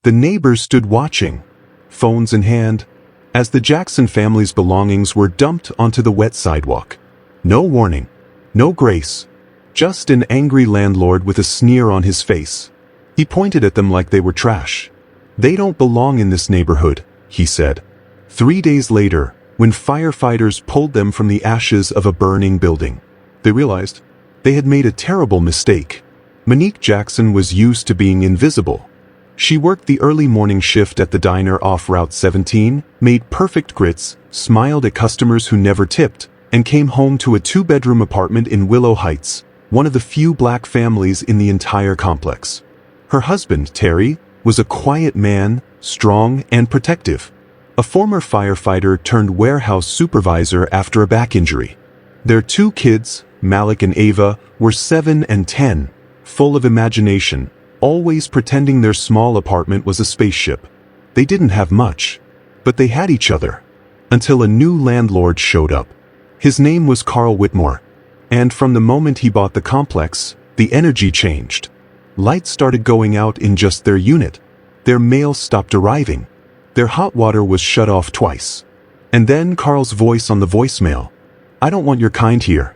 The neighbors stood watching, phones in hand, as the Jackson family's belongings were dumped onto the wet sidewalk. No warning, no grace, just an angry landlord with a sneer on his face. He pointed at them like they were trash. "They don't belong in this neighborhood," he said. 3 days later, when firefighters pulled them from the ashes of a burning building, they realized they had made a terrible mistake. Monique Jackson was used to being invisible. She worked the early morning shift at the diner off Route 17, made perfect grits, smiled at customers who never tipped, and came home to a 2-bedroom apartment in Willow Heights, one of the few black families in the entire complex. Her husband, Terry, was a quiet man, strong and protective. A former firefighter turned warehouse supervisor after a back injury. Their 2 kids, Malik and Ava, were 7 and 10, full of imagination, always pretending their small apartment was a spaceship. They didn't have much, but they had each other. Until a new landlord showed up. His name was Carl Whitmore. And from the moment he bought the complex, the energy changed. Lights started going out in just their unit. Their mail stopped arriving. Their hot water was shut off twice. And then Carl's voice on the voicemail. "I don't want your kind here.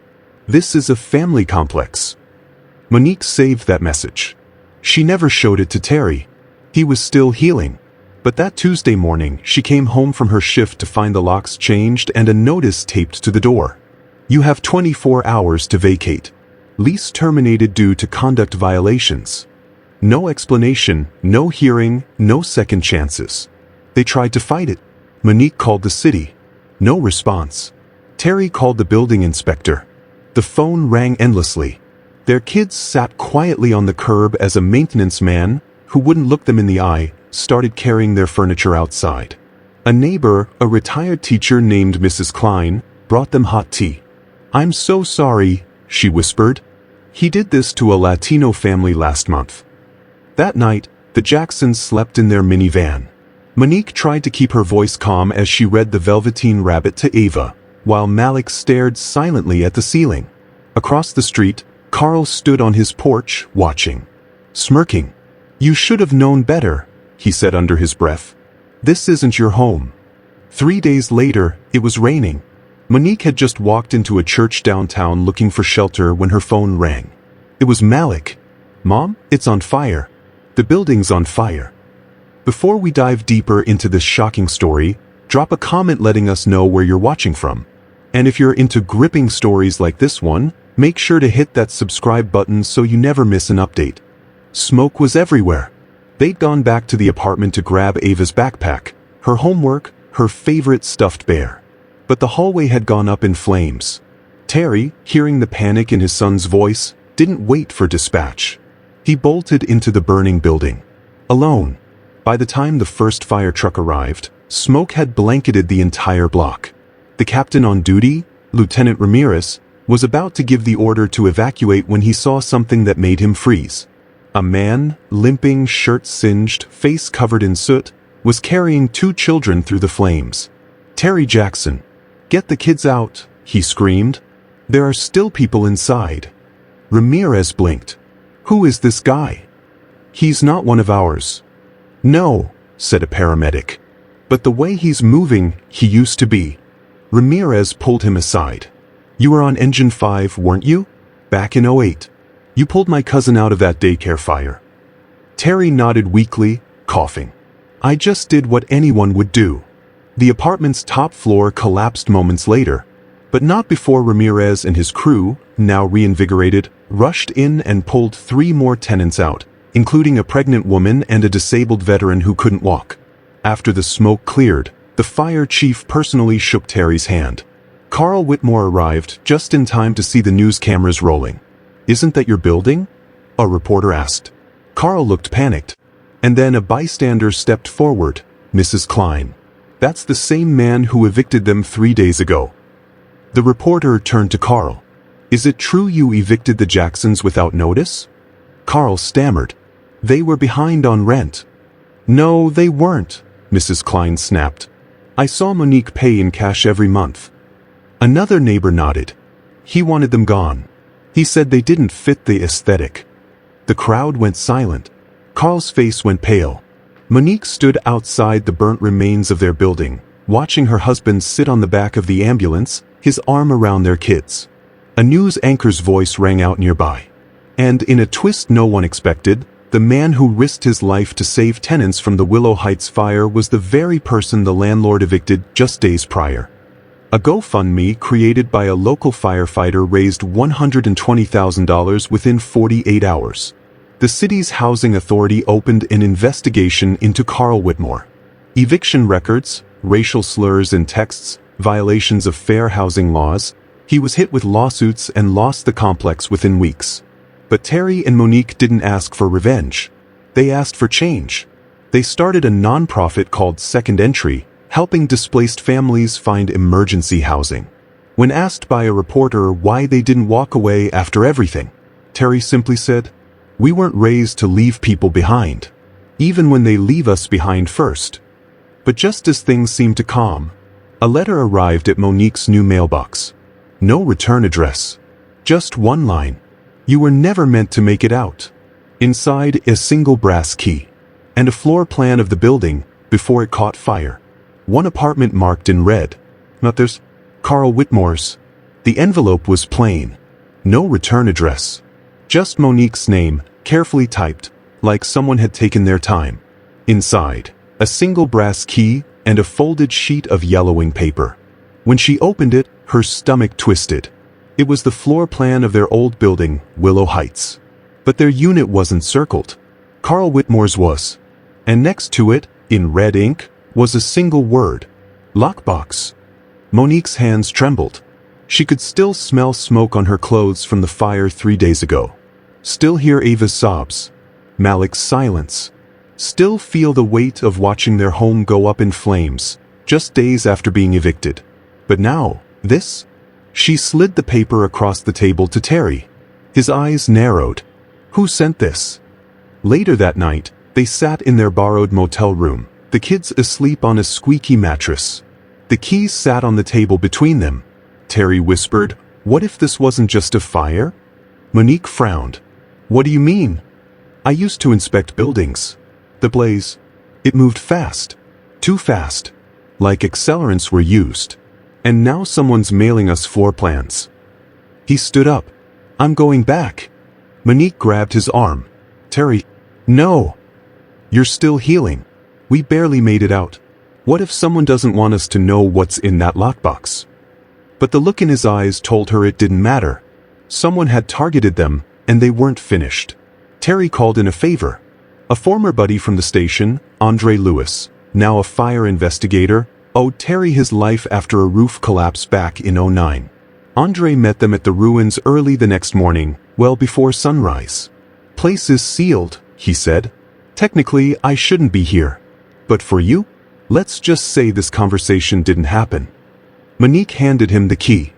This is a family complex." Monique saved that message. She never showed it to Terry. He was still healing. But that Tuesday morning, she came home from her shift to find the locks changed and a notice taped to the door. "You have 24 hours to vacate. Lease terminated due to conduct violations." No explanation, no hearing, no second chances. They tried to fight it. Monique called the city. No response. Terry called the building inspector. The phone rang endlessly. Their kids sat quietly on the curb as a maintenance man, who wouldn't look them in the eye, started carrying their furniture outside. A neighbor, a retired teacher named Mrs. Klein, brought them hot tea. "I'm so sorry," she whispered. "He did this to a Latino family last month." That night, the Jacksons slept in their minivan. Monique tried to keep her voice calm as she read The Velveteen Rabbit to Ava, while Malik stared silently at the ceiling. Across the street, Carl stood on his porch, watching. Smirking. "You should have known better," he said under his breath. "This isn't your home." 3 days later, it was raining. Monique had just walked into a church downtown looking for shelter when her phone rang. It was Malik. "Mom, it's on fire. The building's on fire." Before we dive deeper into this shocking story, drop a comment letting us know where you're watching from. And if you're into gripping stories like this one, make sure to hit that subscribe button so you never miss an update. Smoke was everywhere. They'd gone back to the apartment to grab Ava's backpack, her homework, her favorite stuffed bear. But the hallway had gone up in flames. Terry, hearing the panic in his son's voice, didn't wait for dispatch. He bolted into the burning building. Alone. By the time the first fire truck arrived, smoke had blanketed the entire block. The captain on duty, Lieutenant Ramirez, was about to give the order to evacuate when he saw something that made him freeze. A man, limping, shirt singed, face covered in soot, was carrying 2 children through the flames. "Terry Jackson, get the kids out," he screamed. "There are still people inside." Ramirez blinked. "Who is this guy?" "He's not one of ours." "No," said a paramedic. "But the way he's moving, he used to be." Ramirez pulled him aside. "You were on Engine 5, weren't you? Back in '08. You pulled my cousin out of that daycare fire." Terry nodded weakly, coughing. "I just did what anyone would do." The apartment's top floor collapsed moments later, but not before Ramirez and his crew, now reinvigorated, rushed in and pulled 3 more tenants out, including a pregnant woman and a disabled veteran who couldn't walk. After the smoke cleared, the fire chief personally shook Terry's hand. Carl Whitmore arrived just in time to see the news cameras rolling. "Isn't that your building?" a reporter asked. Carl looked panicked. And then a bystander stepped forward, Mrs. Klein. "That's the same man who evicted them 3 days ago." The reporter turned to Carl. "Is it true you evicted the Jacksons without notice?" Carl stammered. "They were behind on rent." "No, they weren't," Mrs. Klein snapped. "I saw Monique pay in cash every month." Another neighbor nodded. "He wanted them gone. He said they didn't fit the aesthetic." The crowd went silent. Carl's face went pale. Monique stood outside the burnt remains of their building, watching her husband sit on the back of the ambulance, his arm around their kids. A news anchor's voice rang out nearby. And in a twist no one expected, the man who risked his life to save tenants from the Willow Heights fire was the very person the landlord evicted just days prior. A GoFundMe created by a local firefighter raised $120,000 within 48 hours. The city's housing authority opened an investigation into Carl Whitmore. Eviction records, racial slurs in texts, violations of fair housing laws. He was hit with lawsuits and lost the complex within weeks. But Terry and Monique didn't ask for revenge. They asked for change. They started a nonprofit called Second Entry, helping displaced families find emergency housing. When asked by a reporter why they didn't walk away after everything, Terry simply said, "We weren't raised to leave people behind, even when they leave us behind first." But just as things seemed to calm, a letter arrived at Monique's new mailbox. No return address. Just one line. "You were never meant to make it out." Inside, a single brass key. And a floor plan of the building before it caught fire. One apartment marked in red. Not theirs. Carl Whitmore's. The envelope was plain. No return address. Just Monique's name, carefully typed, like someone had taken their time. Inside, a single brass key and a folded sheet of yellowing paper. When she opened it, her stomach twisted. It was the floor plan of their old building, Willow Heights. But their unit wasn't circled. Carl Whitmore's was. And next to it, in red ink, was a single word. Lockbox. Monique's hands trembled. She could still smell smoke on her clothes from the fire 3 days ago. Still hear Ava's sobs. Malik's silence. Still feel the weight of watching their home go up in flames, just days after being evicted. But now, this? She slid the paper across the table to Terry. His eyes narrowed. Who sent this? Later that night, they sat in their borrowed motel room, the kids asleep on a squeaky mattress. The keys sat on the table between them. Terry whispered, "What if this wasn't just a fire?" Monique frowned. "What do you mean?" "I used to inspect buildings. The blaze. It moved fast. Too fast. Like accelerants were used. And now someone's mailing us floor plans." He stood up. "I'm going back." Monique grabbed his arm. "Terry, no. You're still healing. We barely made it out. What if someone doesn't want us to know what's in that lockbox?" But the look in his eyes told her it didn't matter. Someone had targeted them, and they weren't finished. Terry called in a favor. A former buddy from the station, Andre Lewis, now a fire investigator, owed Terry his life after a roof collapse back in '09. Andre met them at the ruins early the next morning, well before sunrise. "Place is sealed," he said. "Technically, I shouldn't be here. But for you? Let's just say this conversation didn't happen." Monique handed him the key.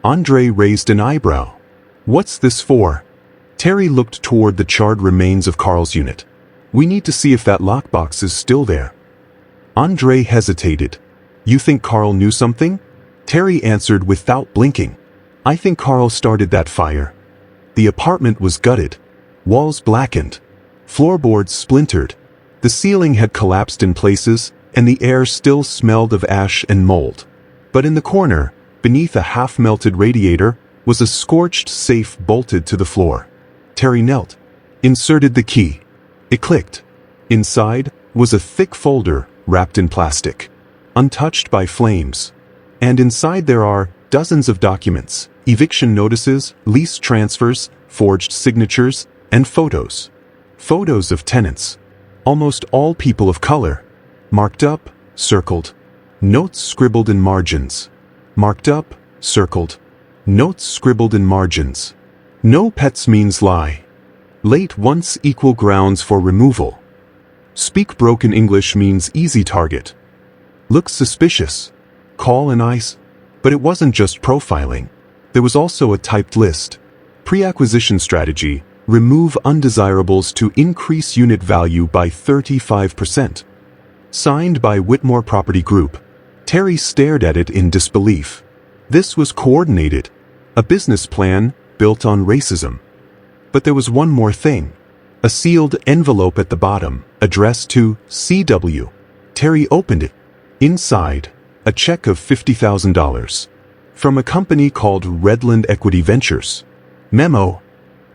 Andre raised an eyebrow. "What's this for?" Terry looked toward the charred remains of Carl's unit. "We need to see if that lockbox is still there." Andre hesitated. "You think Carl knew something?" Terry answered without blinking. "I think Carl started that fire." The apartment was gutted. Walls blackened. Floorboards splintered. The ceiling had collapsed in places, and the air still smelled of ash and mold. But in the corner, beneath a half-melted radiator, was a scorched safe bolted to the floor. Terry knelt. Inserted the key. It clicked. Inside was a thick folder wrapped in plastic, untouched by flames. And inside there are dozens of documents, eviction notices, lease transfers, forged signatures, and photos. Photos of tenants. Almost all people of color. Marked up, circled. Notes scribbled in margins. Marked up, circled. Notes scribbled in margins. No pets means lie. Late once equal grounds for removal. Speak broken English means easy target. Looks suspicious. Call and ice. But it wasn't just profiling. There was also a typed list. Pre-acquisition strategy. Remove undesirables to increase unit value by 35%. Signed by Whitmore Property Group. Terry stared at it in disbelief. This was coordinated. A business plan built on racism. But there was one more thing. A sealed envelope at the bottom, addressed to CW. Terry opened it. Inside, a check of $50,000. From a company called Redland Equity Ventures. Memo.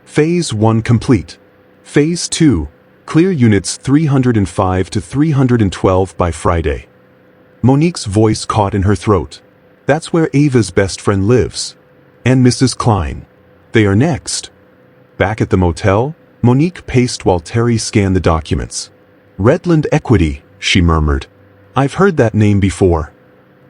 Phase 1 complete. Phase 2, clear units 305 to 312 by Friday. Monique's voice caught in her throat. That's where Ava's best friend lives. And Mrs. Klein. They are next. Back at the motel, Monique paced while Terry scanned the documents. Redland Equity, she murmured. I've heard that name before.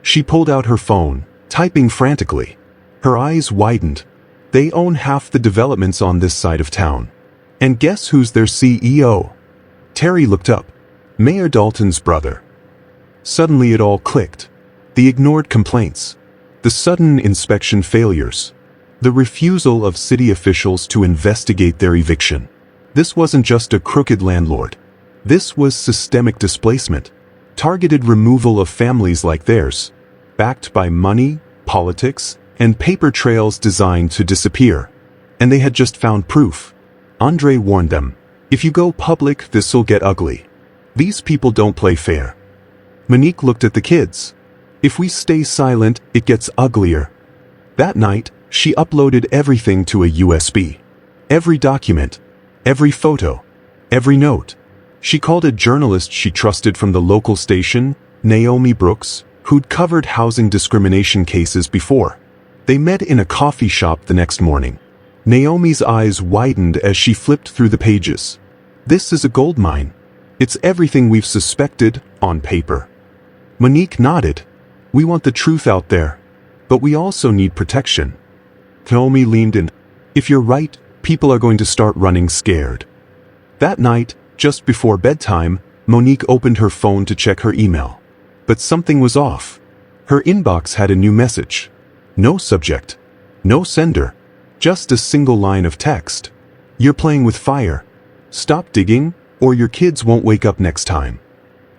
She pulled out her phone, typing frantically. Her eyes widened. They own half the developments on this side of town. And guess who's their CEO? Terry looked up. Mayor Dalton's brother. Suddenly it all clicked. The ignored complaints. The sudden inspection failures. The refusal of city officials to investigate their eviction. This wasn't just a crooked landlord. This was systemic displacement. Targeted removal of families like theirs. Backed by money, politics, and paper trails designed to disappear. And they had just found proof. Andre warned them, if you go public, this'll get ugly. These people don't play fair. Monique looked at the kids. If we stay silent, it gets uglier. That night, she uploaded everything to a USB. Every document. Every photo. Every note. She called a journalist she trusted from the local station, Naomi Brooks, who'd covered housing discrimination cases before. They met in a coffee shop the next morning. Naomi's eyes widened as she flipped through the pages. This is a goldmine. It's everything we've suspected, on paper. Monique nodded. We want the truth out there. But we also need protection. Naomi leaned in. If you're right, people are going to start running scared. That night, just before bedtime, Monique opened her phone to check her email. But something was off. Her inbox had a new message. No subject. No sender. Just a single line of text. You're playing with fire. Stop digging, or your kids won't wake up next time.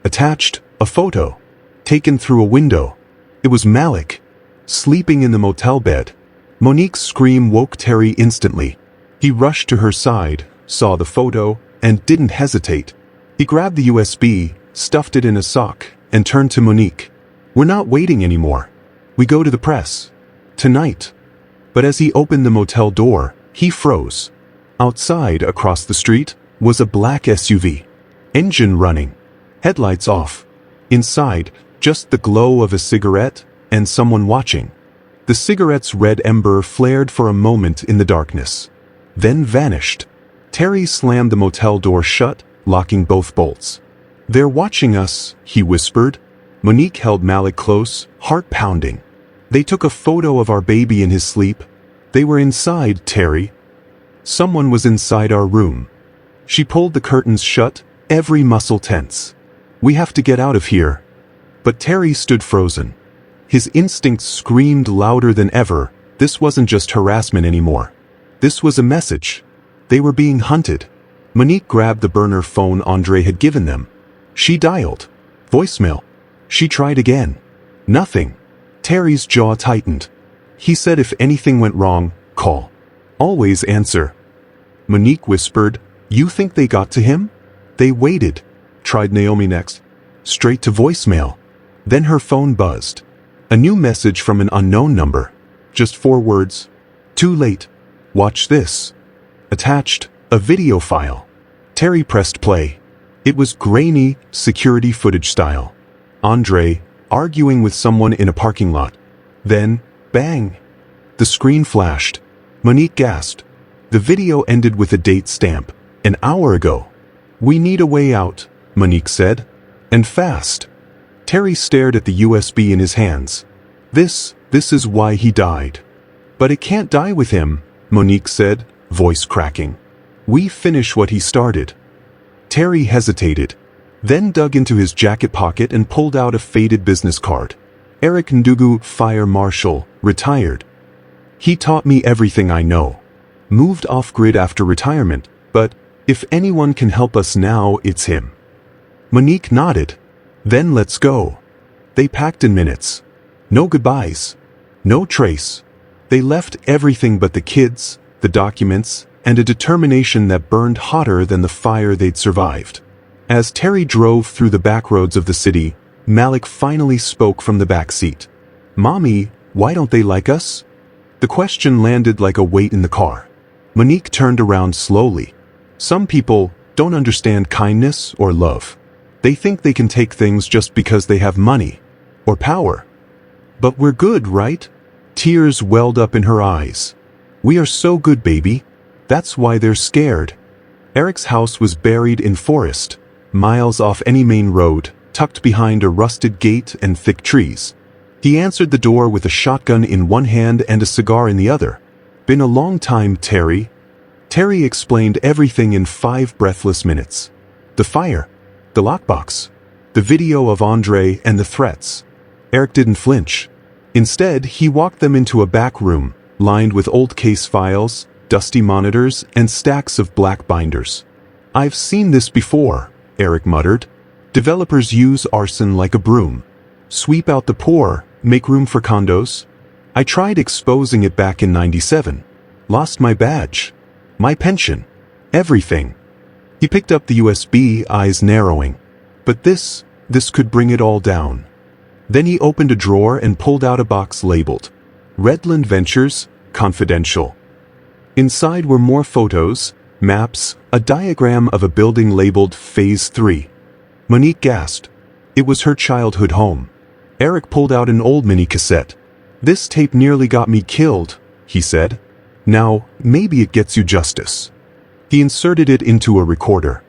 Attached, a photo. Taken through a window. It was Malik. Sleeping in the motel bed. Monique's scream woke Terry instantly. He rushed to her side, saw the photo, and didn't hesitate. He grabbed the USB, stuffed it in a sock, and turned to Monique. We're not waiting anymore. We go to the press. Tonight. But as he opened the motel door, he froze. Outside, across the street, was a black SUV. Engine running. Headlights off. Inside, just the glow of a cigarette, and someone watching. The cigarette's red ember flared for a moment in the darkness. Then vanished. Terry slammed the motel door shut, locking both bolts. They're watching us, he whispered. Monique held Malik close, heart pounding. They took a photo of our baby in his sleep. They were inside, Terry. Someone was inside our room. She pulled the curtains shut, every muscle tense. We have to get out of here. But Terry stood frozen. His instincts screamed louder than ever. This wasn't just harassment anymore. This was a message. They were being hunted. Monique grabbed the burner phone Andre had given them. She dialed. Voicemail. She tried again. Nothing. Terry's jaw tightened. He said if anything went wrong, call. Always answer. Monique whispered, You think they got to him? They waited. Tried Naomi next. Straight to voicemail. Then her phone buzzed. A new message from an unknown number. Just 4 words. Too late. Watch this. Attached, a video file. Terry pressed play. It was grainy, security footage style. Andre, arguing with someone in a parking lot. Then, bang. The screen flashed. Monique gasped. The video ended with a date stamp. An hour ago. We need a way out, Monique said. And fast. Terry stared at the USB in his hands. This is why he died. But it can't die with him, Monique said, voice cracking. We finish what he started. Terry hesitated, then dug into his jacket pocket and pulled out a faded business card. Eric Ndugu, fire marshal, retired. He taught me everything I know. Moved off-grid after retirement, but if anyone can help us now, it's him. Monique nodded. Then let's go. They packed in minutes. No goodbyes. No trace. They left everything but the kids, the documents, and a determination that burned hotter than the fire they'd survived. As Terry drove through the back roads of the city, Malik finally spoke from the back seat. "Mommy, why don't they like us?" The question landed like a weight in the car. Monique turned around slowly. "Some people don't understand kindness or love. They think they can take things just because they have money or power. But we're good, right?" Tears welled up in her eyes. "We are so good, baby. That's why they're scared." Eric's house was buried in forest, miles off any main road, tucked behind a rusted gate and thick trees. He answered the door with a shotgun in one hand and a cigar in the other. "Been a long time, Terry." Terry explained everything in 5 breathless minutes. The fire, the lockbox, the video of Andre and the threats. Eric didn't flinch. Instead, he walked them into a back room, lined with old case files, dusty monitors, and stacks of black binders. "I've seen this before," Eric muttered. "Developers use arson like a broom. Sweep out the poor, make room for condos. I tried exposing it back in '97. Lost my badge. My pension. Everything." He picked up the USB, eyes narrowing. "But this could bring it all down." Then he opened a drawer and pulled out a box labeled Redland Ventures, Confidential. Inside were more photos, maps, a diagram of a building labeled Phase 3. Monique gasped. It was her childhood home. Eric pulled out an old mini cassette. "This tape nearly got me killed," he said. "Now, maybe it gets you justice." He inserted it into a recorder.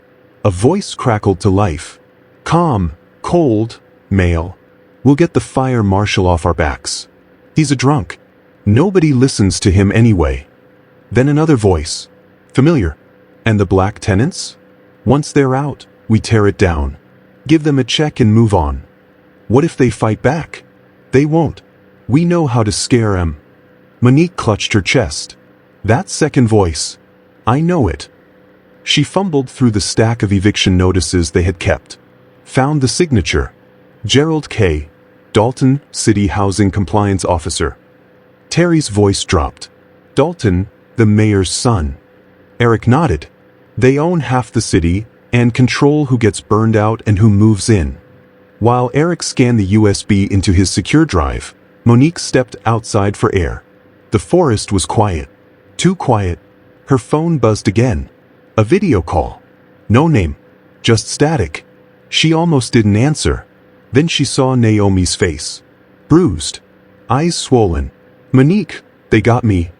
A voice crackled to life. "Calm, cold, male. We'll get the fire marshal off our backs. He's a drunk. Nobody listens to him anyway." Then another voice. Familiar. "And the black tenants? Once they're out, we tear it down. Give them a check and move on." "What if they fight back?" "They won't. We know how to scare 'em." Monique clutched her chest. That second voice. I know it. She fumbled through the stack of eviction notices they had kept. Found the signature. Gerald K. Dalton, City Housing Compliance Officer. Terry's voice dropped. "Dalton, the mayor's son." Eric nodded. "They own half the city and control who gets burned out and who moves in." While Eric scanned the USB into his secure drive, Monique stepped outside for air. The forest was quiet. Too quiet. Her phone buzzed again. A video call. No name. Just static. She almost didn't answer. Then she saw Naomi's face. Bruised. Eyes swollen. "Monique, they got me."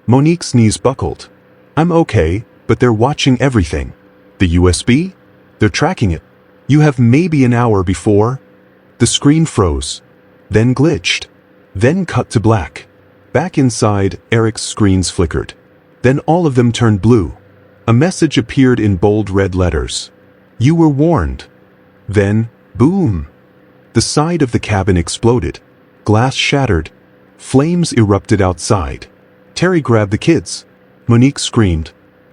Monique's knees buckled. "I'm okay, but they're watching everything." "The USB? They're tracking it. You have maybe an hour before." The screen froze. Then glitched. Then cut to black. Back inside, Eric's screens flickered. Then all of them turned blue. A message appeared in bold red letters. "You were warned." Then, boom. The side of the cabin exploded. Glass shattered. Flames erupted outside. Terry grabbed the kids. Monique screamed.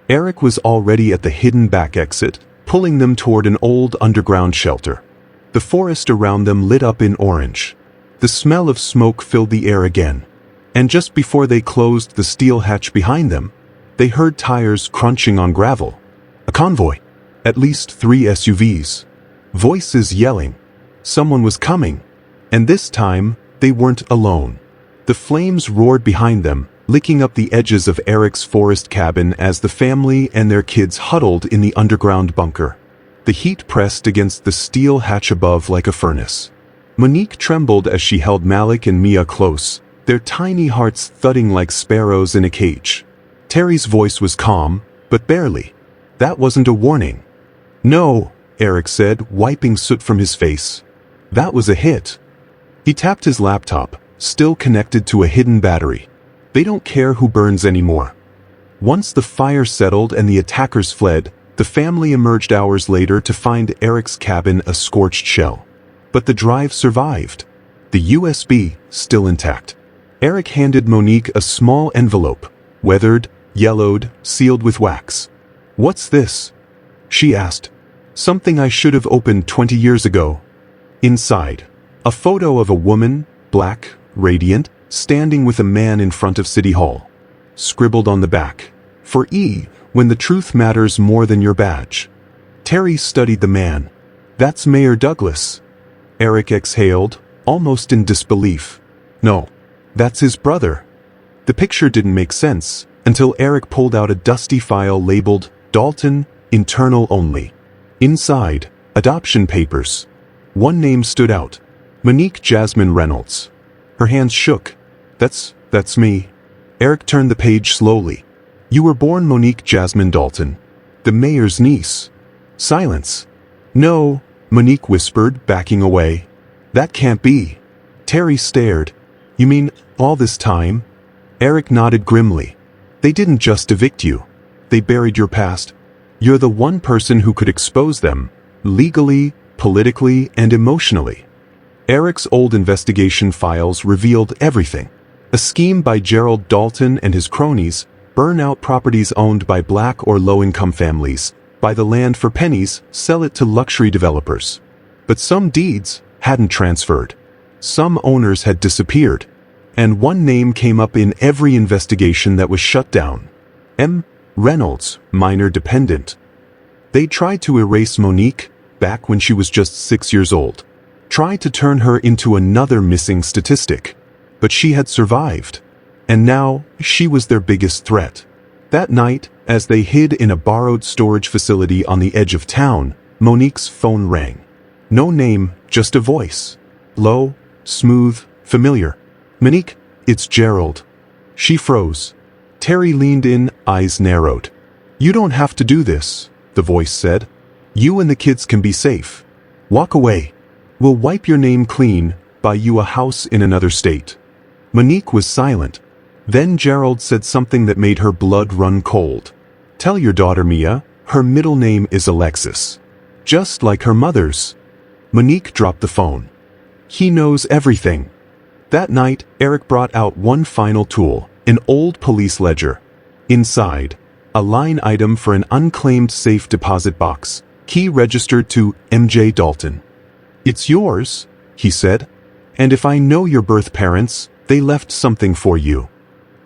Eric was already at the hidden back exit, pulling them toward an old underground shelter. The forest around them lit up in orange. The smell of smoke filled the air again. And just before they closed the steel hatch behind them, they heard tires crunching on gravel. A convoy. At least 3 SUVs. Voices yelling. Someone was coming. And this time, they weren't alone. The flames roared behind them, licking up the edges of Eric's forest cabin as the family and their kids huddled in the underground bunker. The heat pressed against the steel hatch above like a furnace. Monique trembled as she held Malik and Mia close, their tiny hearts thudding like sparrows in a cage. Terry's voice was calm, but barely. "That wasn't a warning." "No," Eric said, wiping soot from his face. "That was a hit." He tapped his laptop, still connected to a hidden battery. They don't care who burns anymore. Once the fire settled and the attackers fled, the family emerged hours later to find Eric's cabin a scorched shell. But the drive survived. The USB still intact. Eric handed Monique a small envelope, weathered, yellowed, sealed with wax. "What's this?" she asked. "Something I should have opened 20 years ago." Inside, a photo of a woman, black, radiant, standing with a man in front of City Hall. Scribbled on the back, For E, when the truth matters more than your badge. Terry studied the man. That's Mayor Douglas. Eric exhaled, almost in disbelief. No, that's his brother. The picture didn't make sense until Eric pulled out a dusty file labeled Dalton, internal only. Inside, adoption papers. One name stood out. Monique Jasmine Reynolds. Her hands shook. That's me. Eric turned the page slowly. You were born Monique Jasmine Dalton, the mayor's niece. Silence. No, Monique whispered, backing away. That can't be. Terry stared. You mean, all this time? Eric nodded grimly. They didn't just evict you. They buried your past. You're the one person who could expose them, legally, politically, and emotionally. Eric's old investigation files revealed everything. A scheme by Gerald Dalton and his cronies, burn out properties owned by black or low-income families, buy the land for pennies, sell it to luxury developers. But some deeds hadn't transferred. Some owners had disappeared. And one name came up in every investigation that was shut down. M. Reynolds, minor dependent. They tried to erase Monique back when she was just 6 years old. Tried to turn her into another missing statistic. But she had survived. And now, she was their biggest threat. That night, as they hid in a borrowed storage facility on the edge of town, Monique's phone rang. No name, just a voice. Low, smooth, familiar. Monique, it's Gerald. She froze. Terry leaned in, eyes narrowed. You don't have to do this, the voice said. You and the kids can be safe. Walk away. We'll wipe your name clean, buy you a house in another state. Monique was silent. Then Gerald said something that made her blood run cold. Tell your daughter Mia, her middle name is Alexis. Just like her mother's. Monique dropped the phone. He knows everything. That night, Eric brought out one final tool, an old police ledger. Inside, a line item for an unclaimed safe deposit box, key registered to MJ Dalton. It's yours, he said. And if I know your birth parents, they left something for you.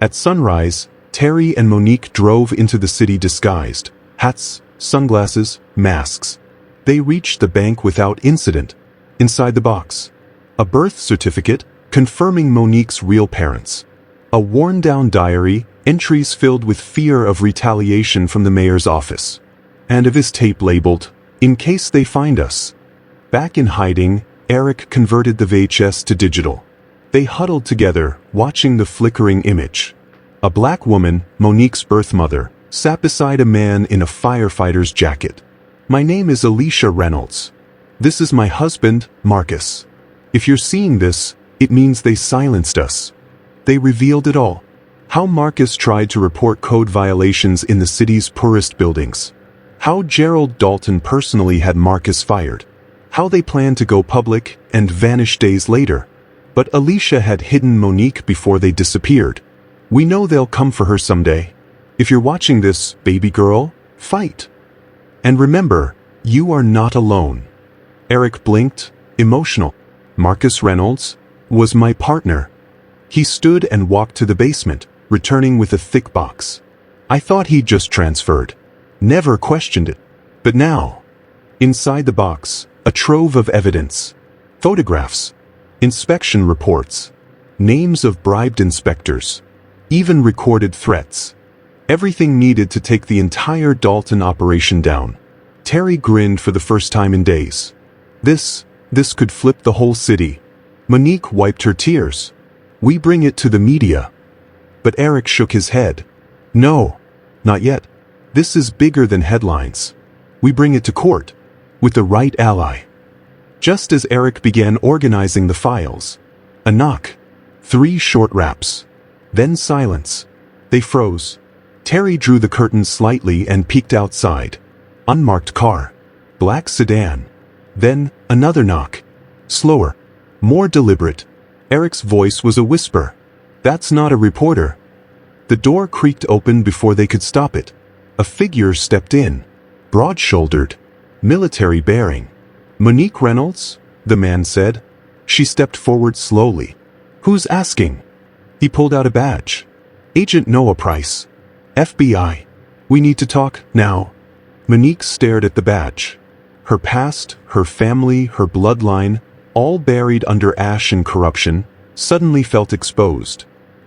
At sunrise, Terry and Monique drove into the city disguised. Hats, sunglasses, masks. They reached the bank without incident. Inside the box, a birth certificate confirming Monique's real parents. A worn-down diary, entries filled with fear of retaliation from the mayor's office. And of his tape labeled, "In case they find us." Back in hiding, Eric converted the VHS to digital. They huddled together, watching the flickering image. A black woman, Monique's birth mother, sat beside a man in a firefighter's jacket. My name is Alicia Reynolds. This is my husband, Marcus. If you're seeing this, it means they silenced us. They revealed it all. How Marcus tried to report code violations in the city's poorest buildings. How Gerald Dalton personally had Marcus fired. How they planned to go public and vanish days later. But Alicia had hidden Monique before they disappeared. We know they'll come for her someday. If you're watching this, baby girl, fight. And remember, you are not alone. Eric blinked, emotional. Marcus Reynolds was my partner. He stood and walked to the basement, returning with a thick box. I thought he'd just transferred. Never questioned it. But now, inside the box, a trove of evidence. Photographs. Inspection reports. Names of bribed inspectors. Even recorded threats. Everything needed to take the entire Dalton operation down. Terry grinned for the first time in days. This could flip the whole city. Monique wiped her tears. We bring it to the media. But Eric shook his head. No, not yet. This is bigger than headlines. We bring it to court. With the right ally. Just as Eric began organizing the files. A knock. 3 short raps. Then silence. They froze. Terry drew the curtains slightly and peeked outside. Unmarked car. Black sedan. Then, another knock. Slower. More deliberate. Eric's voice was a whisper. That's not a reporter. The door creaked open before they could stop it. A figure stepped in. Broad-shouldered. Military bearing. Monique Reynolds? The man said. She stepped forward slowly. Who's asking? He pulled out a badge. Agent Noah Price. FBI. We need to talk, now. Monique stared at the badge. Her past, her family, her bloodline, all buried under ash and corruption, suddenly felt exposed.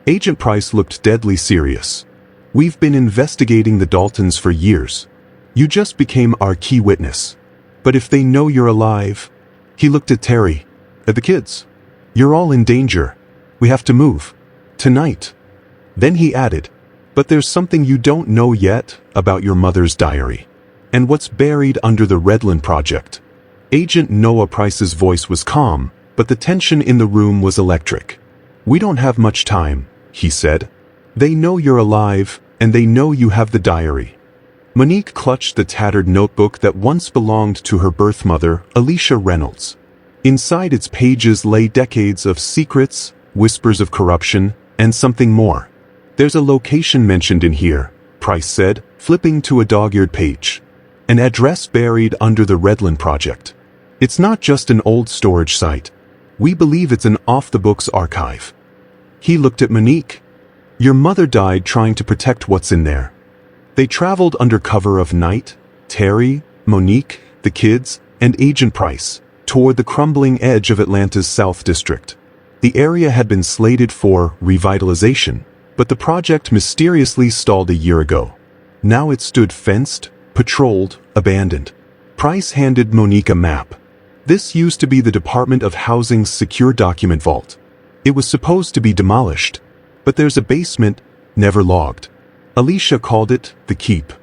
Agent Price looked deadly serious. We've been investigating the Daltons for years. You just became our key witness. But if they know you're alive... He looked at Terry. At the kids. You're all in danger. We have to move. Tonight. Then he added, but there's something you don't know yet about your mother's diary. And what's buried under the Redland project. Agent Noah Price's voice was calm, but the tension in the room was electric. We don't have much time, he said. They know you're alive, and they know you have the diary. Monique clutched the tattered notebook that once belonged to her birth mother, Alicia Reynolds. Inside its pages lay decades of secrets, whispers of corruption, and something more. There's a location mentioned in here, Price said, flipping to a dog-eared page. An address buried under the Redland project. It's not just an old storage site. We believe it's an off-the-books archive. He looked at Monique. Your mother died trying to protect what's in there. They traveled under cover of night, Terry, Monique, the kids, and Agent Price, toward the crumbling edge of Atlanta's South District. The area had been slated for revitalization, but the project mysteriously stalled a year ago. Now it stood fenced, patrolled, abandoned. Price handed Monique a map. This used to be the Department of Housing's secure document vault. It was supposed to be demolished, but there's a basement, never logged. Alicia called it the Keep.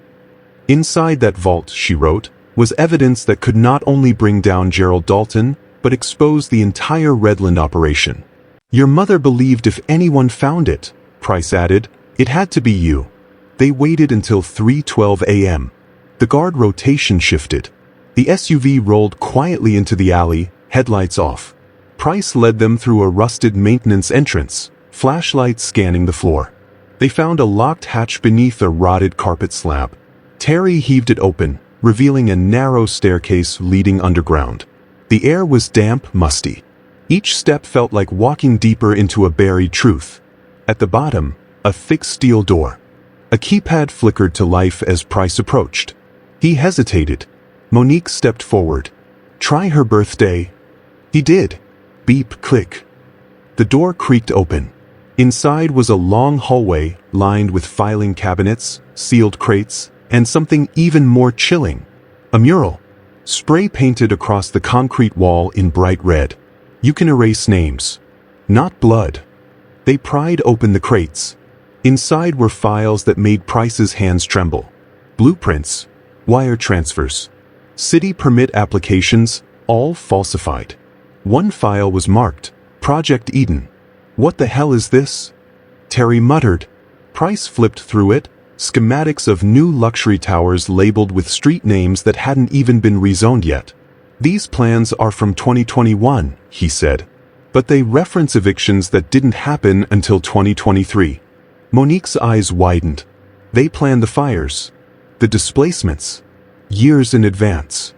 Inside that vault, she wrote, was evidence that could not only bring down Gerald Dalton, but expose the entire Redland operation. Your mother believed if anyone found it, Price added, it had to be you. They waited until 3:12 a.m. The guard rotation shifted. The SUV rolled quietly into the alley, headlights off. Price led them through a rusted maintenance entrance, flashlights scanning the floor. They found a locked hatch beneath a rotted carpet slab. Terry heaved it open, revealing a narrow staircase leading underground. The air was damp, musty. Each step felt like walking deeper into a buried truth. At the bottom, a thick steel door. A keypad flickered to life as Price approached. He hesitated. Monique stepped forward. Try her birthday. He did. Beep, click. The door creaked open. Inside was a long hallway lined with filing cabinets, sealed crates, and something even more chilling. A mural. Spray painted across the concrete wall in bright red. You can erase names. Not blood. They pried open the crates. Inside were files that made Price's hands tremble. Blueprints, wire transfers, city permit applications, all falsified. One file was marked, Project Eden. What the hell is this? Terry muttered. Price flipped through it, schematics of new luxury towers labeled with street names that hadn't even been rezoned yet. These plans are from 2021, he said. But they reference evictions that didn't happen until 2023. Monique's eyes widened. They planned the fires, the displacements, years in advance.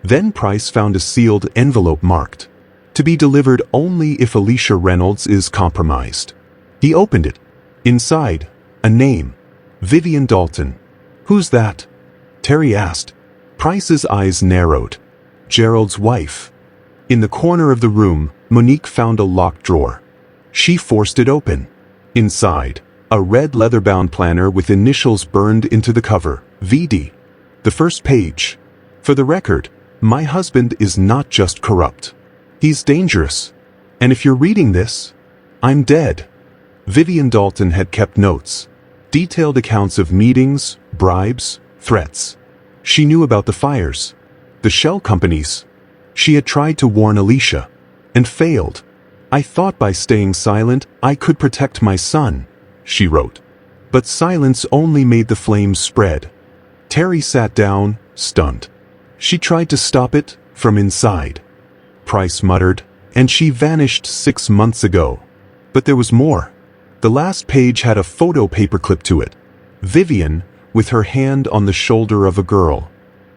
Then Price found a sealed envelope marked, to be delivered only if Alicia Reynolds is compromised. He opened it. Inside, a name. Vivian Dalton. Who's that? Terry asked. Price's eyes narrowed. Gerald's wife. In the corner of the room, Monique found a locked drawer. She forced it open. Inside, a red leather-bound planner with initials burned into the cover, VD. The first page. For the record, my husband is not just corrupt. He's dangerous. And if you're reading this, I'm dead. Vivian Dalton had kept notes. Detailed accounts of meetings, bribes, threats. She knew about the fires, the shell companies. She had tried to warn Alicia, and failed. I thought by staying silent, I could protect my son, she wrote. But silence only made the flames spread. Terry sat down, stunned. She tried to stop it from inside. Price muttered, and she vanished 6 months ago. But there was more. The last page had a photo paperclip to it. Vivian, with her hand on the shoulder of a girl.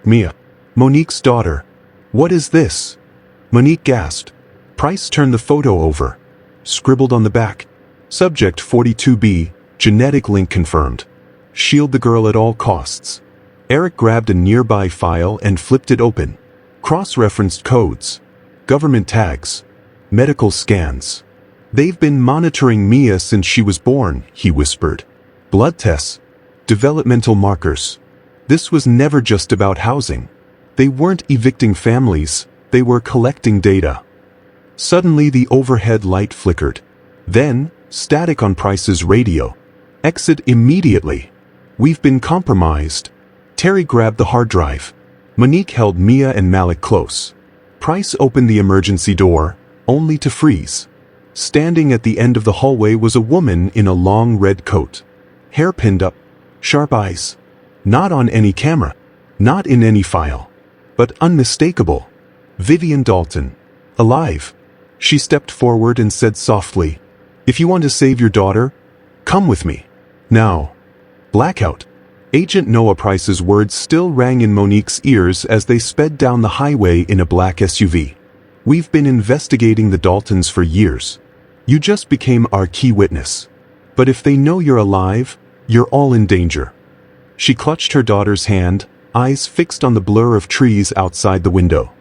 Mia. Monique's daughter. What is this? Monique gasped. Price turned the photo over. Scribbled on the back. Subject 42B, genetic link confirmed. Shield the girl at all costs. Eric grabbed a nearby file and flipped it open. Cross-referenced codes. Government tags. Medical scans. They've been monitoring Mia since she was born, he whispered. Blood tests. Developmental markers. This was never just about housing. They weren't evicting families, they were collecting data. Suddenly the overhead light flickered. Then, static on Price's radio. Exit immediately. We've been compromised. Terry grabbed the hard drive. Monique held Mia and Malik close. Price opened the emergency door, only to freeze. Standing at the end of the hallway was a woman in a long red coat. Hair pinned up. Sharp eyes. Not on any camera. Not in any file. But unmistakable. Vivian Dalton. Alive. She stepped forward and said softly, "If you want to save your daughter, come with me. Now." Blackout. Agent Noah Price's words still rang in Monique's ears as they sped down the highway in a black SUV. "We've been investigating the Daltons for years. You just became our key witness. But if they know you're alive, you're all in danger." She clutched her daughter's hand, eyes fixed on the blur of trees outside the window.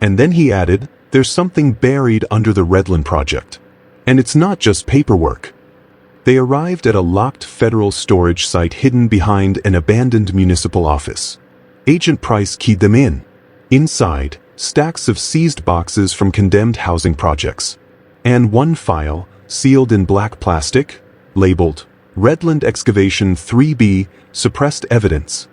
And then he added, "There's something buried under the Redland project. And it's not just paperwork." They arrived at a locked federal storage site hidden behind an abandoned municipal office. Agent Price keyed them in. Inside, stacks of seized boxes from condemned housing projects. And one file, sealed in black plastic, labeled, Redland Excavation 3B, Suppressed Evidence.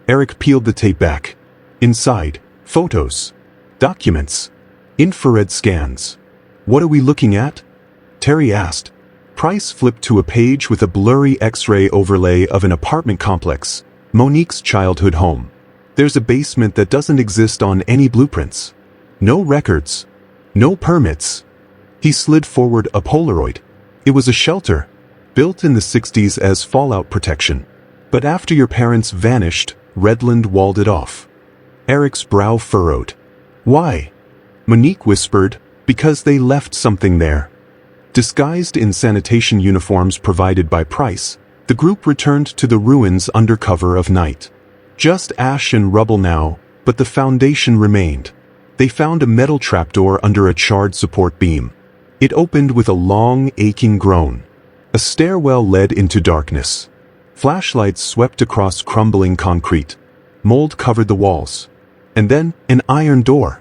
Eric peeled the tape back. Inside, photos. Documents. Infrared scans. "What are we looking at?" Terry asked. Price flipped to a page with a blurry X-ray overlay of an apartment complex, Monique's childhood home. There's a basement that doesn't exist on any blueprints. No records. No permits. He slid forward a Polaroid. It was a shelter, built in the 60s as fallout protection. But after your parents vanished, Redland walled it off. Eric's brow furrowed. "Why?" Monique whispered, "Because they left something there." Disguised in sanitation uniforms provided by Price, the group returned to the ruins under cover of night. Just ash and rubble now, but the foundation remained. They found a metal trapdoor under a charred support beam. It opened with a long, aching groan. A stairwell led into darkness. Flashlights swept across crumbling concrete. Mold covered the walls. And then, an iron door.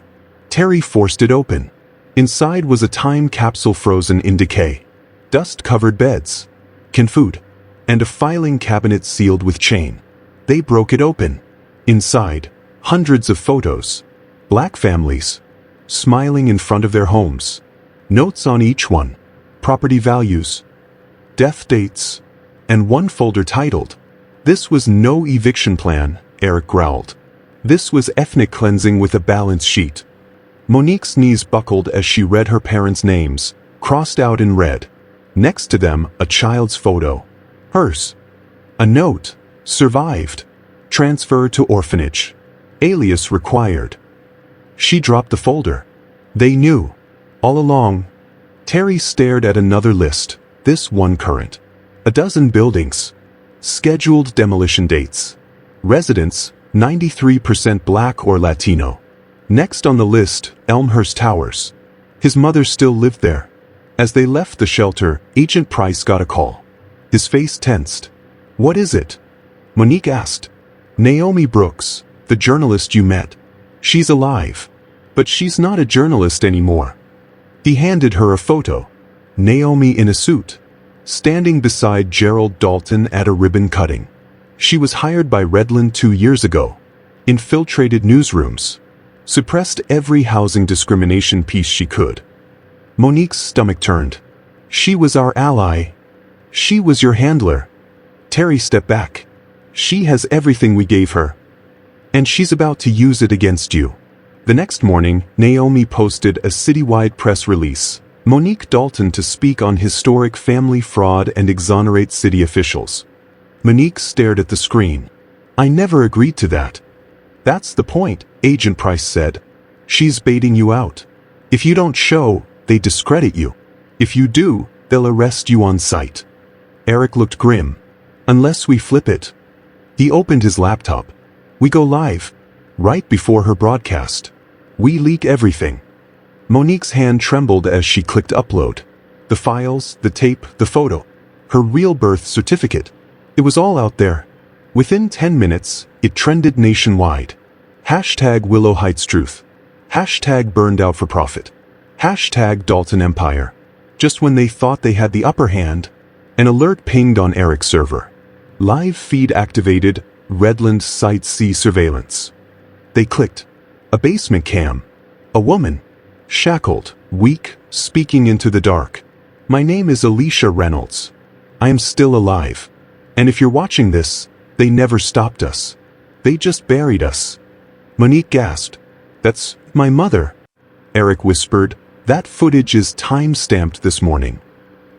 Terry forced it open. Inside was a time capsule frozen in decay. Dust-covered beds. Canned food. And a filing cabinet sealed with chain. They broke it open. Inside, hundreds of photos. Black families. Smiling in front of their homes. Notes on each one. Property values. Death dates. And one folder titled, "This was no eviction plan," Eric growled. This was ethnic cleansing with a balance sheet. Monique's knees buckled as she read her parents' names, crossed out in red. Next to them, a child's photo. Hers. A note. Survived. Transfer to orphanage. Alias required. She dropped the folder. They knew. All along. Terry stared at another list, this one current. A dozen buildings. Scheduled demolition dates. Residents, 93% Black or Latino. Next on the list, Elmhurst Towers. His mother still lived there. As they left the shelter, Agent Price got a call. His face tensed. "What is it?" Monique asked. "Naomi Brooks, the journalist you met. She's alive. But she's not a journalist anymore." He handed her a photo. Naomi in a suit, standing beside Gerald Dalton at a ribbon cutting. She was hired by Redland 2 years ago. Infiltrated newsrooms. Suppressed every housing discrimination piece she could. Monique's stomach turned. She was our ally. She was your handler. Terry stepped back. She has everything we gave her. And she's about to use it against you. The next morning, Naomi posted a citywide press release. Monique Dalton to speak on historic family fraud and exonerate city officials. Monique stared at the screen. "I never agreed to that." "That's the point," Agent Price said. "She's baiting you out. If you don't show, they discredit you. If you do, they'll arrest you on sight." Eric looked grim. "Unless we flip it, He opened his laptop. We go live. Right before her broadcast. We leak everything. Monique's hand trembled as she clicked upload. The files, the tape, the photo. Her real birth certificate. It was all out there. Within 10 minutes, it trended nationwide. Hashtag Willow Heights Truth. Hashtag Burned Out for Profit. Hashtag Dalton Empire. Just when they thought they had the upper hand, an alert pinged on Eric's server. Live feed activated, Redland Site C surveillance. They clicked. A basement cam. A woman. Shackled, weak, speaking into the dark. My name is Alicia Reynolds. I am still alive. And if you're watching this, they never stopped us. They just buried us. Monique gasped. That's my mother. Eric whispered. That footage is time-stamped this morning.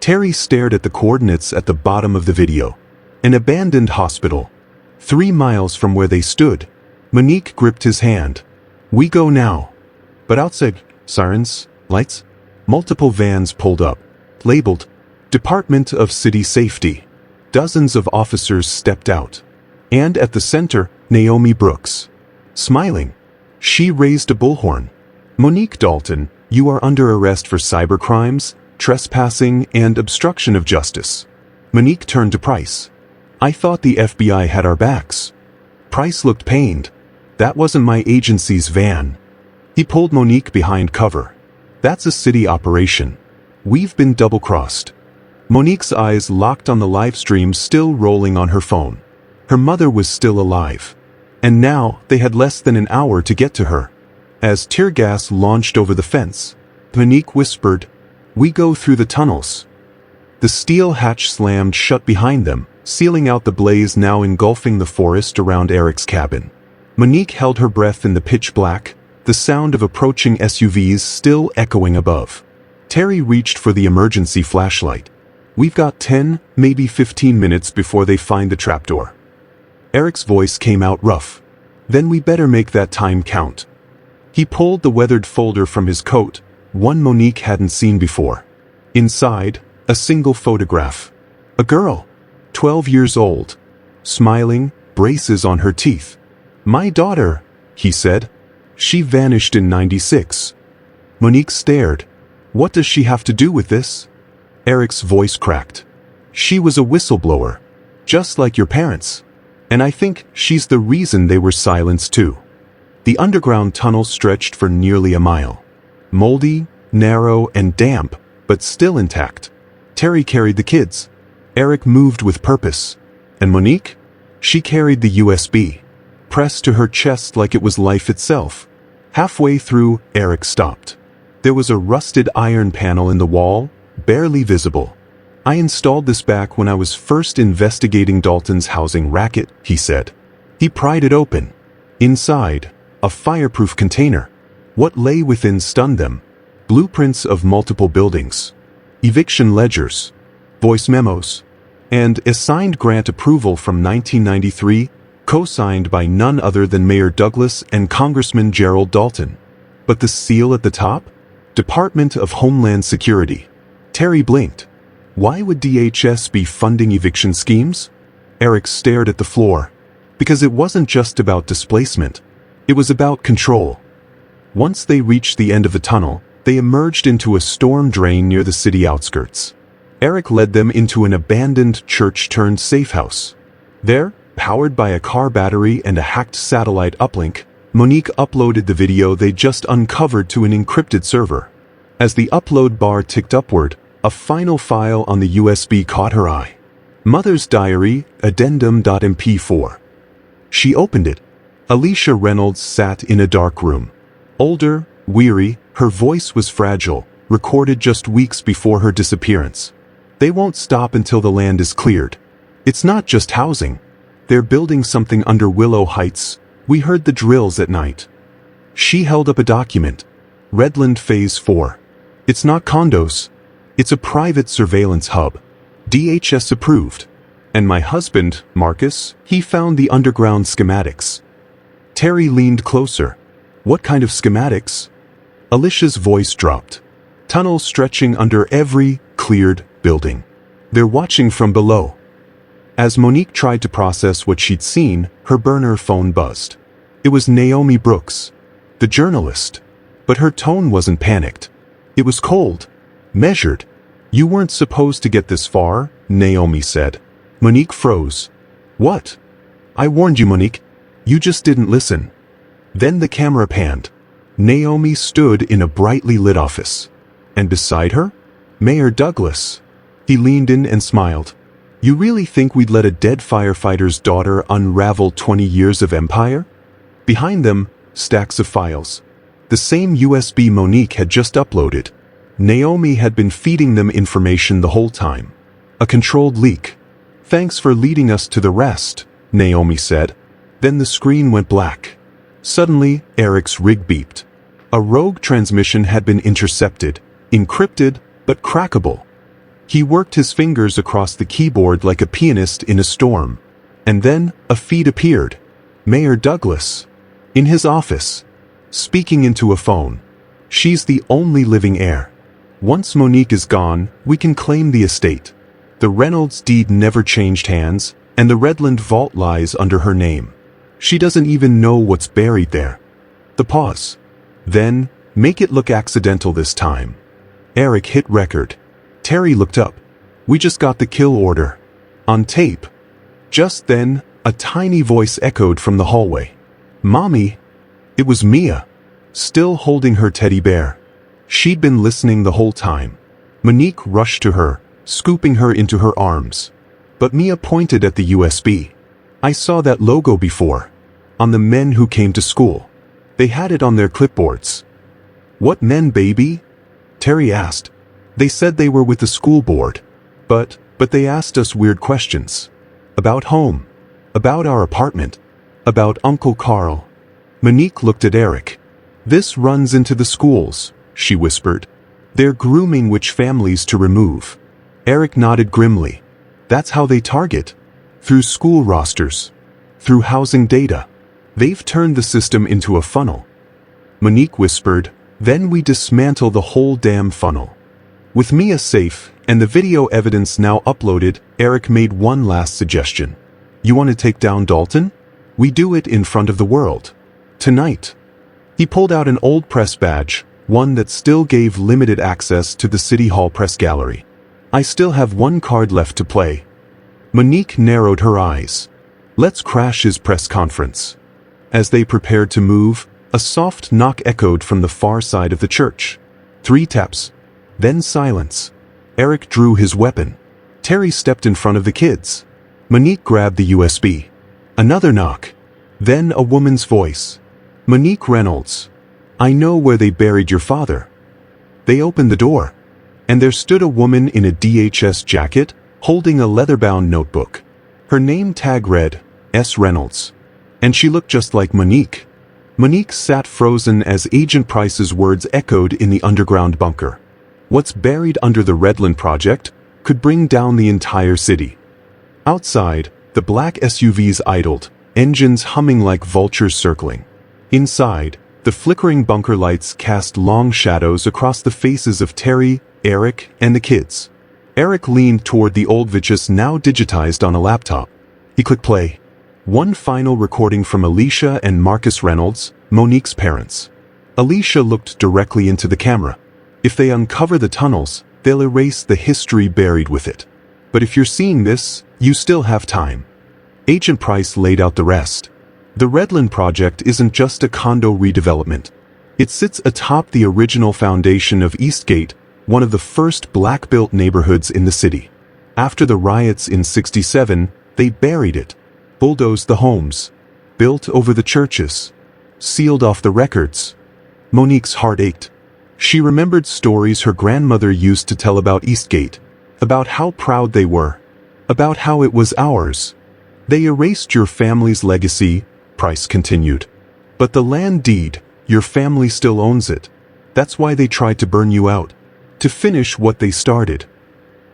Terry stared at the coordinates at the bottom of the video. An abandoned hospital. 3 miles from where they stood. Monique gripped his hand. We go now. But outside, sirens, lights. Multiple vans pulled up. Labeled, Department of City Safety. Dozens of officers stepped out. And at the center, Naomi Brooks. Smiling. She raised a bullhorn. Monique Dalton, you are under arrest for cybercrimes, trespassing, and obstruction of justice. Monique turned to Price. I thought the FBI had our backs. Price looked pained. That wasn't my agency's van. He pulled Monique behind cover. That's a city operation. We've been double-crossed. Monique's eyes locked on the live stream still rolling on her phone. Her mother was still alive. And now they had less than an hour to get to her. As tear gas launched over the fence, Monique whispered, We go through the tunnels. The steel hatch slammed shut behind them, sealing out the blaze now engulfing the forest around Eric's cabin. Monique held her breath in the pitch black, the sound of approaching SUVs still echoing above. Terry reached for the emergency flashlight. We've got 10, maybe 15 minutes before they find the trapdoor. Eric's voice came out rough. Then we better make that time count. He pulled the weathered folder from his coat, one Monique hadn't seen before. Inside, a single photograph. A girl, 12 years old, smiling, braces on her teeth. My daughter, he said. She vanished in '96. Monique stared. What does she have to do with this? Eric's voice cracked. She was a whistleblower, just like your parents. And I think she's the reason they were silenced too. The underground tunnel stretched for nearly a mile. Moldy, narrow, and damp, but still intact. Terry carried the kids. Eric moved with purpose. And Monique? She carried the USB, pressed to her chest like it was life itself. Halfway through, Eric stopped. There was a rusted iron panel in the wall, barely visible. I installed this back when I was first investigating Dalton's housing racket, he said. He pried it open. Inside, a fireproof container. What lay within stunned them. Blueprints of multiple buildings. Eviction ledgers. Voice memos. And a signed grant approval from 1993, co-signed by none other than Mayor Douglas and Congressman Gerald Dalton. But the seal at the top? Department of Homeland Security. Terry blinked. Why would DHS be funding eviction schemes? Eric stared at the floor. Because it wasn't just about displacement. It was about control. Once they reached the end of the tunnel, they emerged into a storm drain near the city outskirts. Eric led them into an abandoned church-turned-safe house. There, powered by a car battery and a hacked satellite uplink, Monique uploaded the video they just uncovered to an encrypted server. As the upload bar ticked upward, a final file on the USB caught her eye. Mother's Diary, addendum.mp4. She opened it. Alicia Reynolds sat in a dark room. Older, weary, her voice was fragile, recorded just weeks before her disappearance. They won't stop until the land is cleared. It's not just housing. They're building something under Willow Heights. We heard the drills at night. She held up a document. Redland Phase 4. It's not condos. It's a private surveillance hub. DHS approved. And my husband, Marcus, he found the underground schematics. Terry leaned closer. What kind of schematics? Alicia's voice dropped. Tunnels stretching under every cleared building. They're watching from below. As Monique tried to process what she'd seen, her burner phone buzzed. It was Naomi Brooks, the journalist. But her tone wasn't panicked. It was cold, measured. "You weren't supposed to get this far," Naomi said. Monique froze. "What?" "I warned you, Monique. You just didn't listen." Then the camera panned. Naomi stood in a brightly lit office. And beside her? Mayor Douglas. He leaned in and smiled. "You really think we'd let a dead firefighter's daughter unravel 20 years of empire?" Behind them, stacks of files. The same USB Monique had just uploaded. Naomi had been feeding them information the whole time. A controlled leak. "Thanks for leading us to the rest," Naomi said. Then the screen went black. Suddenly, Eric's rig beeped. A rogue transmission had been intercepted, encrypted, but crackable. He worked his fingers across the keyboard like a pianist in a storm. And then, a feed appeared. Mayor Douglas. In his office. Speaking into a phone. "She's the only living heir. Once Monique is gone, we can claim the estate. The Reynolds deed never changed hands, and the Redland vault lies under her name. She doesn't even know what's buried there." The pause. Then, "Make it look accidental this time." Eric hit record. Terry looked up. "We just got the kill order. On tape." Just then, a tiny voice echoed from the hallway. "Mommy." It was Mia, still holding her teddy bear. She'd been listening the whole time. Monique rushed to her, scooping her into her arms. But Mia pointed at the USB. "I saw that logo before. On the men who came to school. They had it on their clipboards." "What men, baby?" Terry asked. "They said they were with the school board. But they asked us weird questions. About home. About our apartment. About Uncle Carl." Monique looked at Eric. "This runs into the schools," she whispered. "They're grooming which families to remove." Eric nodded grimly. "That's how they target. Through school rosters. Through housing data. They've turned the system into a funnel." Monique whispered, "Then we dismantle the whole damn funnel." With Mia safe, and the video evidence now uploaded, Eric made one last suggestion. "You want to take down Dalton? We do it in front of the world. Tonight." He pulled out an old press badge, one that still gave limited access to the City Hall press gallery. "I still have one card left to play." Monique narrowed her eyes. "Let's crash his press conference." As they prepared to move, a soft knock echoed from the far side of the church. 3 taps. Then silence. Eric drew his weapon. Terry stepped in front of the kids. Monique grabbed the USB. Another knock. Then a woman's voice. "Monique Reynolds. I know where they buried your father." They opened the door. And there stood a woman in a DHS jacket, holding a leather-bound notebook. Her name tag read, S. Reynolds. And she looked just like Monique. Monique sat frozen as Agent Price's words echoed in the underground bunker. What's buried under the Redland project could bring down the entire city. Outside, the black SUVs idled, engines humming like vultures circling. Inside, the flickering bunker lights cast long shadows across the faces of Terry, Eric, and the kids. Eric leaned toward the old VHS now digitized on a laptop. He clicked play. One final recording from Alicia and Marcus Reynolds, Monique's parents. Alicia looked directly into the camera. If they uncover the tunnels, they'll erase the history buried with it. But if you're seeing this, you still have time. Agent Price laid out the rest. The Redland project isn't just a condo redevelopment. It sits atop the original foundation of Eastgate, one of the first black-built neighborhoods in the city. After the riots in '67, they buried it, bulldozed the homes, built over the churches, sealed off the records. Monique's heart ached. She remembered stories her grandmother used to tell about Eastgate, about how proud they were, about how it was ours. "They erased your family's legacy," Price continued. "But the land deed, your family still owns it. That's why they tried to burn you out. To finish what they started."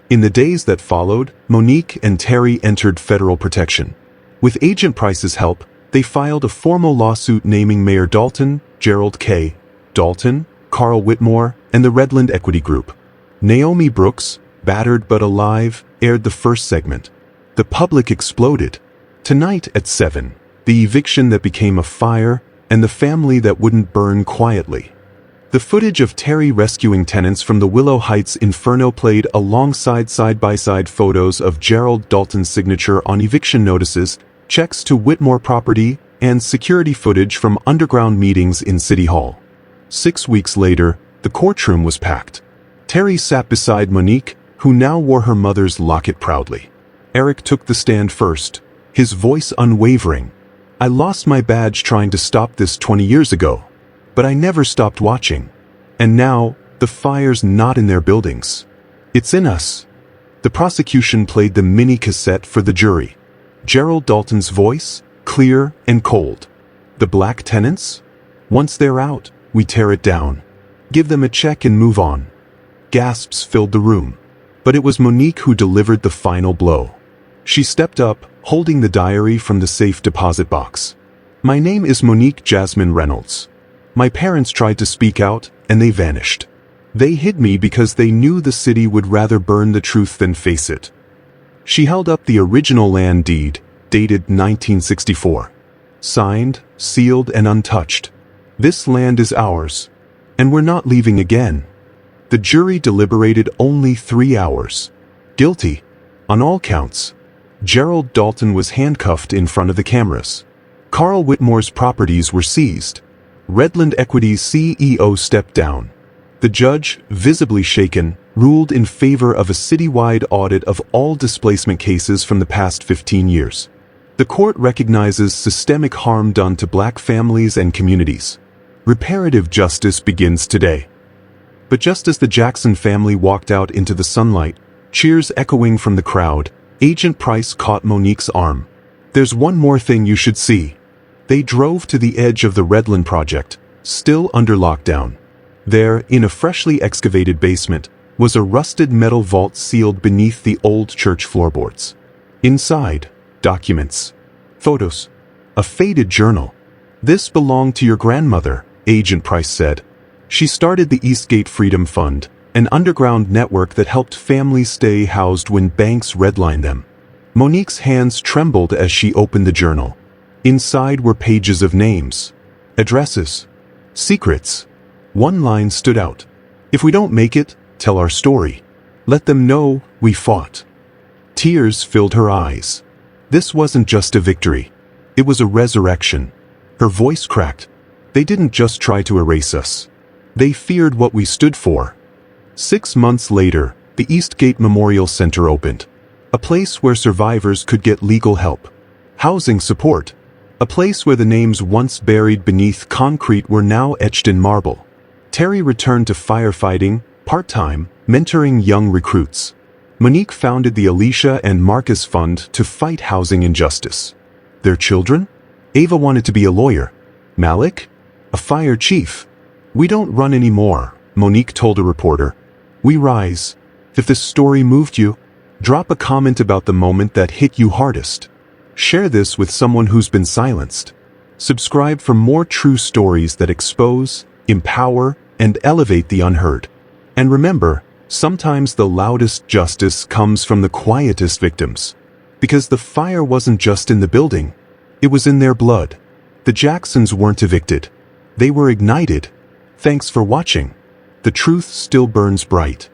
In the days that followed, Monique and Terry entered federal protection. With Agent Price's help, they filed a formal lawsuit naming Mayor Dalton, Gerald K. Dalton, Carl Whitmore, and the Redland Equity Group. Naomi Brooks, battered but alive, aired the first segment. The public exploded. Tonight at 7, the eviction that became a fire, and the family that wouldn't burn quietly. The footage of Terry rescuing tenants from the Willow Heights inferno played alongside side-by-side photos of Gerald Dalton's signature on eviction notices, checks to Whitmore property, and security footage from underground meetings in City Hall. 6 weeks later, the courtroom was packed. Terry sat beside Monique, who now wore her mother's locket proudly. Eric took the stand first, his voice unwavering. "I lost my badge trying to stop this 20 years ago. But I never stopped watching. And now, the fire's not in their buildings. It's in us." The prosecution played the mini cassette for the jury. Gerald Dalton's voice, clear and cold. "The black tenants? Once they're out, we tear it down. Give them a check and move on." Gasps filled the room. But it was Monique who delivered the final blow. She stepped up, holding the diary from the safe deposit box. "My name is Monique Jasmine Reynolds. My parents tried to speak out, and they vanished. They hid me because they knew the city would rather burn the truth than face it." She held up the original land deed, dated 1964. Signed, sealed, and untouched. "This land is ours. And we're not leaving again." The jury deliberated only 3 hours. Guilty. On all counts. Gerald Dalton was handcuffed in front of the cameras. Carl Whitmore's properties were seized. Redland Equity's CEO stepped down. The judge, visibly shaken, ruled in favor of a citywide audit of all displacement cases from the past 15 years. The court recognizes systemic harm done to black families and communities. Reparative justice begins today. But just as the Jackson family walked out into the sunlight, cheers echoing from the crowd, Agent Price caught Monique's arm. "There's one more thing you should see." They drove to the edge of the Redland project, still under lockdown. There, in a freshly excavated basement, was a rusted metal vault sealed beneath the old church floorboards. Inside, documents, photos, a faded journal. "This belonged to your grandmother," Agent Price said. "She started the Eastgate Freedom Fund, an underground network that helped families stay housed when banks redlined them." Monique's hands trembled as she opened the journal. Inside were pages of names, addresses, secrets. One line stood out. "If we don't make it, tell our story. Let them know we fought." Tears filled her eyes. This wasn't just a victory. It was a resurrection. Her voice cracked. "They didn't just try to erase us. They feared what we stood for." 6 months later, the Eastgate Memorial Center opened. A place where survivors could get legal help, housing support. A place where the names once buried beneath concrete were now etched in marble. Terry returned to firefighting, part-time, mentoring young recruits. Monique founded the Alicia and Marcus Fund to fight housing injustice. Their children? Ava wanted to be a lawyer. Malik? A fire chief. "We don't run anymore," Monique told a reporter. "We rise." If this story moved you, drop a comment about the moment that hit you hardest. Share this with someone who's been silenced. Subscribe for more true stories that expose, empower, and elevate the unheard. And remember, sometimes the loudest justice comes from the quietest victims. Because the fire wasn't just in the building, it was in their blood. The Jacksons weren't evicted. They were ignited. Thanks for watching. The truth still burns bright.